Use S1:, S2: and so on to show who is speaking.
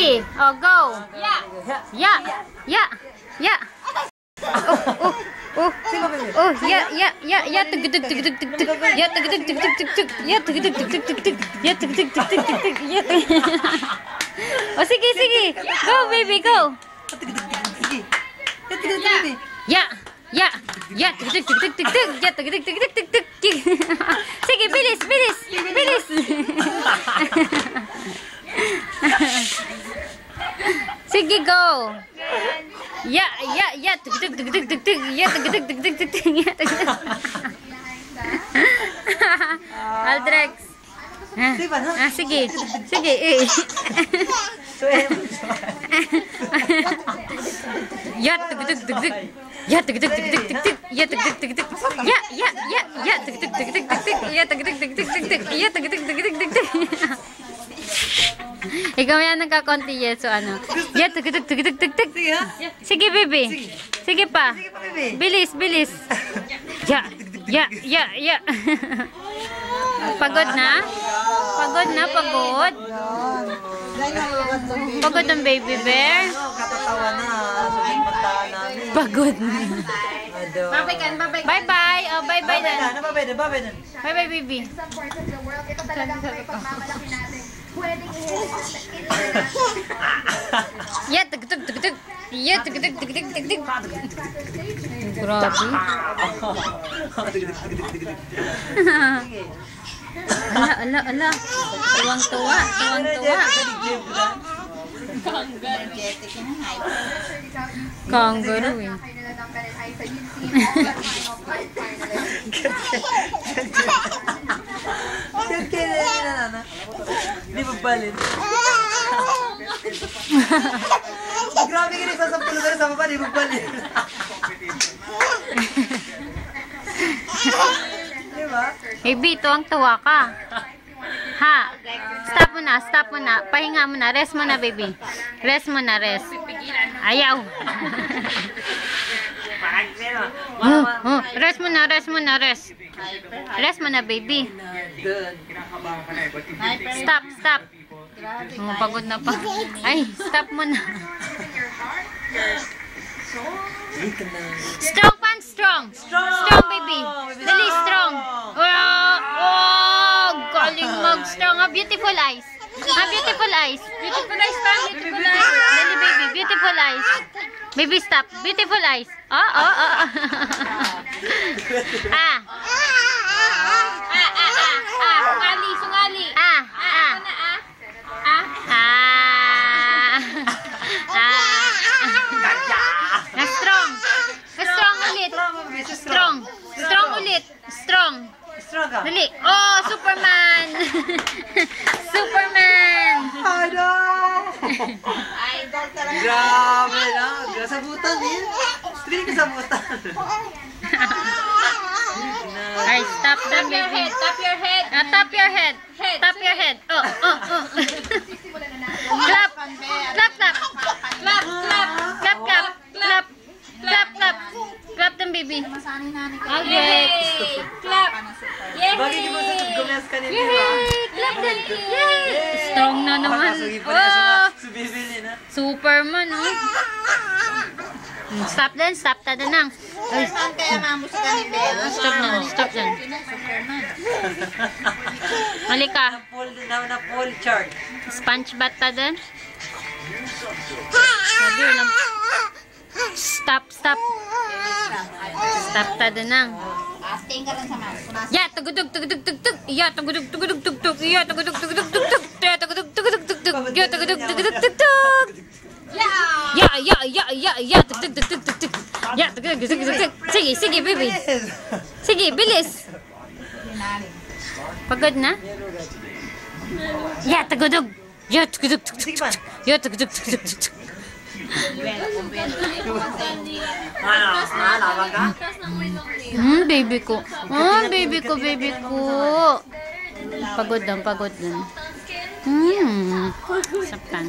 S1: Oh, go. Yeah. Yeah. Yeah. Yeah. Oh, yeah. Yeah. Tug tug tug tug tug tug. Yeah, tug tug tug tug tug tug. Yeah, tug tug tug tug tug tug. Yeah, tug tug tug tug tug tug. Yeah. Oh, sige. Go, baby, go. Yeah. Yeah, tug tug tug tug tug tug. Yeah, tug tug tug tug tug tug. Sige, bilis. Sige, go. Yeah. Tug tug tug tug tug tug. Yeah, tug tug tug tug tug tug. Yeah, tug tug. Aldrex. Sige. Yeah, tug tug tug tug. Yeah, tug tug tug tug tug tug. Yeah, tug tug tug tug. Yeah, tug tug tug tug tug tug. Yeah, tug tug tug tug tug tug. Yeah, tug tug tug tug tug tug. Ikaw yan nagkakonti yes, so ano. Yeah, tug tug tug tug tug tug. Sige, baby. Sige pa. Bilis. Yeah. Pagod na? Pagod. Pagod ang baby bear. Pagod na. Bye-bye. Oh, bye-bye na. Bye-bye, baby. Yeah, tug. Yeah, tug. Grabe. Ala. Tuwang-tuwa. Kangaroo eh.
S2: Hindi magbalin. Grabe ka rin sa pulo ka rin sa baba, hindi magbalin. Diba?
S1: Hey, B, tuwang-tuwa ka. Ha? Stop mo na. Pahinga mo na. Rest mo na, baby. Rest. Ayaw. Rest mo na. Rest mo na, baby. Stop. Pagod na pa. Ay, stop mo na. Strong, baby. Dali, strong. Oh, galing mag-strong. Beautiful eyes. Beautiful eyes pa. Dali, baby. Beautiful eyes. Baby, stop. Beautiful eyes. Sungali. Strong ulit. Dali. Oh, Superman.
S2: Grabe na. Sabutan din. String ka sabutan.
S1: Ay, stop the baby. Tap your head. Oh. Clap. Clap them, baby. Okay. Clap.
S2: Bakit di mo gumas ka nila?
S1: Clap them. Strong na naman.
S2: Subibili na.
S1: Superman, oh. Stop na nang.
S3: Saan kaya mambus ka ni Bella?
S1: Stop na. Halika.
S2: Na full chart.
S1: Sponge bath ta din. Sabi lang. Stop. Stop ta din nang.
S3: Asting ka rin sa mas.
S1: Yeah, tugudug. Yeah, tugudug. Yeah, tugudug. Yeah, tugudug. Yeah, tugudug. Sige, baby. Sige, bilis. Pagod na? Yeah, tugudug. Yeah, tugudug. Baby ko. Baby ko. Pagod lang. Saptan.